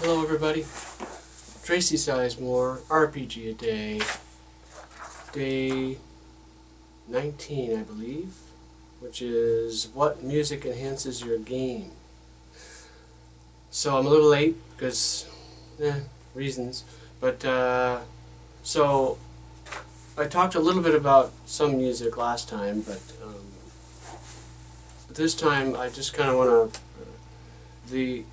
Hello everybody, Tracy Sizemore, RPG a Day, day 19 I believe, which is what music enhances your game. So I'm a little late because, reasons, but so I talked a little bit about some music last time, but this time I just kind of want to,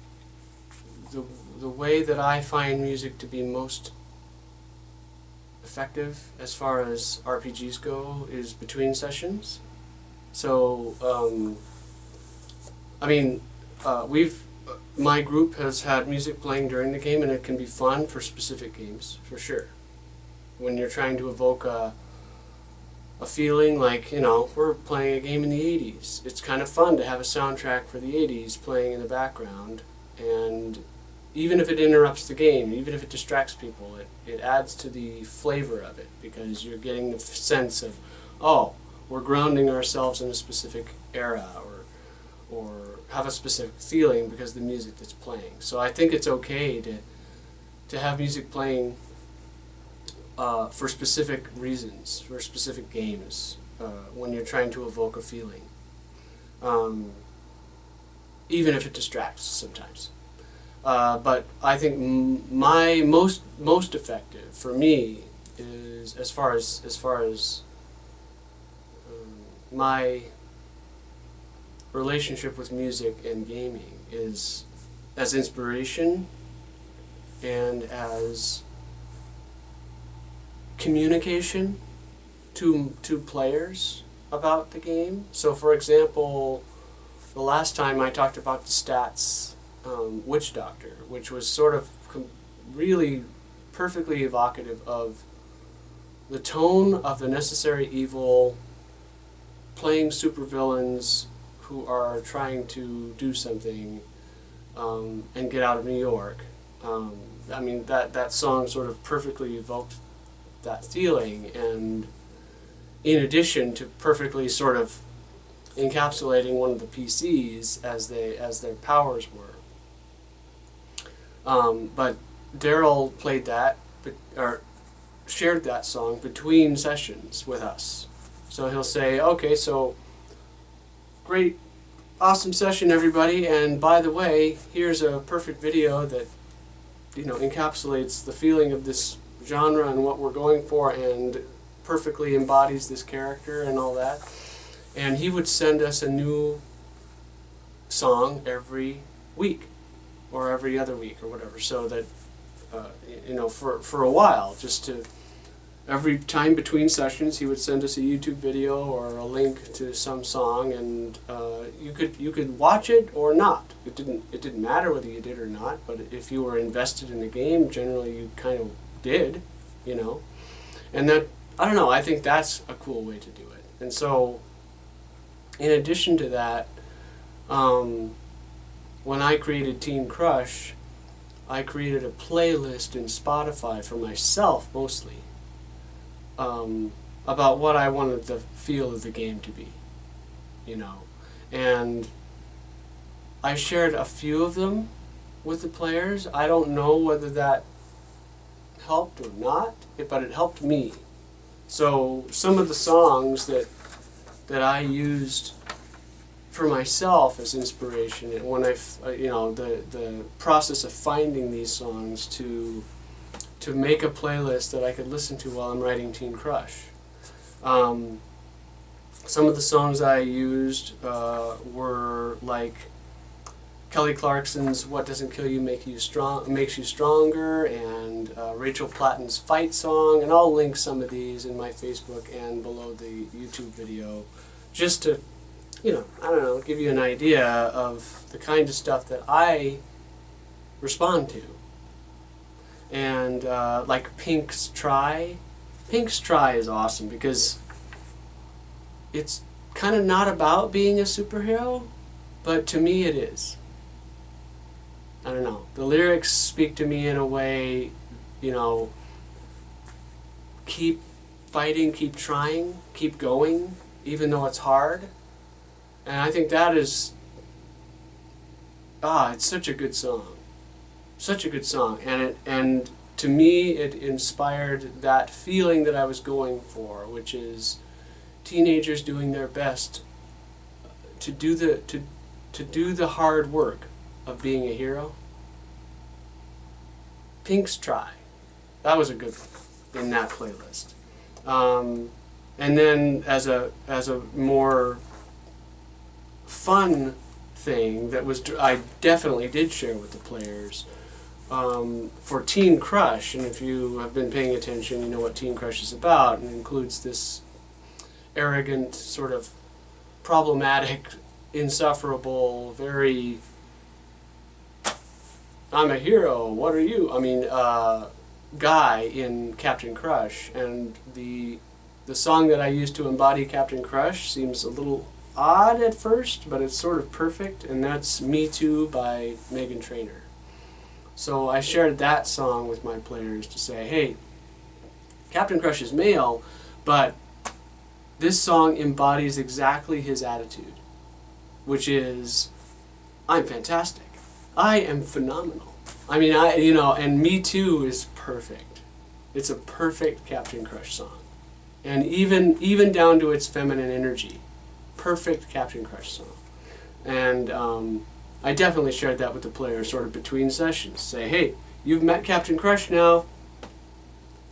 the way that I find music to be most effective as far as RPGs go is between sessions. So, my group has had music playing during the game, and it can be fun for specific games, for sure. When you're trying to evoke a feeling like, we're playing a game in the 80s. It's kind of fun to have a soundtrack for the 80s playing in the background, and even if it interrupts the game, even if it distracts people, it adds to the flavor of it, because you're getting the sense of, oh, we're grounding ourselves in a specific era, or have a specific feeling because of the music that's playing. So I think it's okay to have music playing for specific reasons, for specific games, when you're trying to evoke a feeling, even if it distracts sometimes. But I think my most effective for me is as far as my relationship with music and gaming is as inspiration and as communication to players about the game. So, for example, the last time I talked about the stats. Witch Doctor, which was sort of really perfectly evocative of the tone of the Necessary Evil playing supervillains who are trying to do something and get out of New York. That song sort of perfectly evoked that feeling, and in addition to perfectly sort of encapsulating one of the PCs as their powers were. But Daryl played that, or shared that song between sessions with us. So he'll say, okay, so great, awesome session everybody, and by the way, here's a perfect video that, encapsulates the feeling of this genre and what we're going for and perfectly embodies this character and all that. And he would send us a new song every week, or every other week, or whatever, so that, for a while, just to, every time between sessions, he would send us a YouTube video or a link to some song, and you could watch it or not. It didn't matter whether you did or not, but if you were invested in the game, generally you kind of did, and that, I don't know, I think that's a cool way to do it. And so, in addition to that, when I created Teen Crush, I created a playlist in Spotify for myself mostly, about what I wanted the feel of the game to be, and I shared a few of them with the players. I don't know whether that helped or not, but it helped me. So some of the songs that I used for myself as inspiration, and when the process of finding these songs to make a playlist that I could listen to while I'm writing Teen Crush. Some of the songs I used were like Kelly Clarkson's "What Doesn't Kill You Makes You Stronger," and Rachel Platton's "Fight Song," and I'll link some of these in my Facebook and below the YouTube video, just to give you an idea of the kind of stuff that I respond to. And like Pink's Try. Pink's Try is awesome because it's kind of not about being a superhero, but to me it is. I don't know. The lyrics speak to me in a way, keep fighting, keep trying, keep going, even though it's hard. And I think that is, it's such a good song. such a good song, and to me it inspired that feeling that I was going for, which is teenagers doing their best to do the hard work of being a hero. Pink's Try. That was a good one in that playlist. And then as a more fun thing that was I definitely did share with the players for Teen Crush, and if you have been paying attention, you know what Teen Crush is about, and includes this arrogant, sort of problematic, insufferable, very I'm a hero, what are you? I mean, guy in Captain Crush, and the song that I used to embody Captain Crush seems a little odd at first, but it's sort of perfect, and that's Me Too by Meghan Trainor. So I shared that song with my players to say, hey, Captain Crush is male, but this song embodies exactly his attitude, which is, I'm fantastic. I am phenomenal. I mean, and Me Too is perfect. It's a perfect Captain Crush song. And even down to its feminine energy. Perfect Captain Crush song. And I definitely shared that with the players sort of between sessions. Say, hey, you've met Captain Crush now.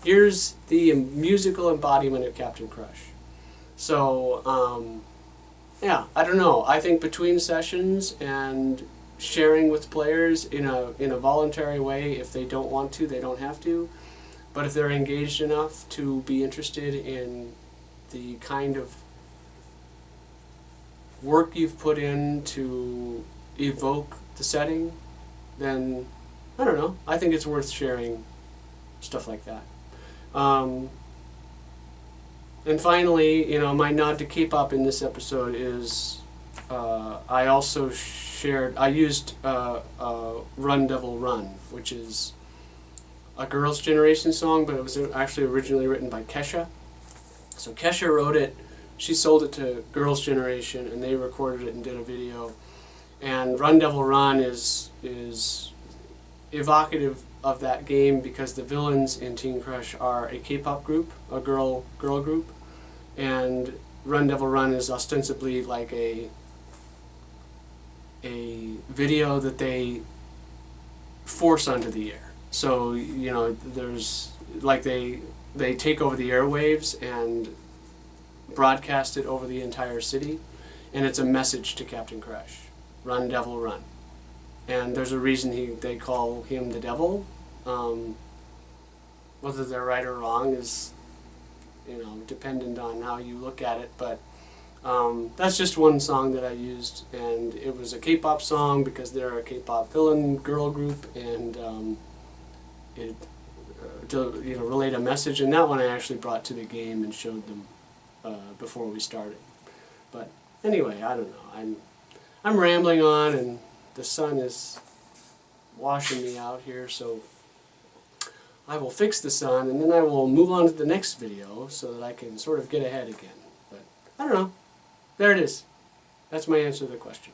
Here's the musical embodiment of Captain Crush. So, yeah, I don't know. I think between sessions and sharing with players in a voluntary way, if they don't want to, they don't have to. But if they're engaged enough to be interested in the kind of work you've put in to evoke the setting, then, I don't know, I think it's worth sharing stuff like that. And finally, my nod to K-pop in this episode is I also I used Run Devil Run, which is a Girls' Generation song, but it was actually originally written by Kesha. So Kesha wrote it, she sold it to Girls' Generation, and they recorded it and did a video. And Run Devil Run is evocative of that game because the villains in Teen Crush are a K-pop group, a girl group, and Run Devil Run is ostensibly like a video that they force onto the air. So, there's like they take over the airwaves and broadcast it over the entire city, and it's a message to Captain Crush. Run, devil, run. And there's a reason they call him the devil. Whether they're right or wrong is, dependent on how you look at it, but that's just one song that I used, and it was a K-pop song because they're a K-pop villain girl group, and it to relate a message. And that one I actually brought to the game and showed them before we started. But anyway, I don't know. I'm rambling on, and the sun is washing me out here, so I will fix the sun, and then I will move on to the next video so that I can sort of get ahead again. But I don't know. There it is. That's my answer to the question.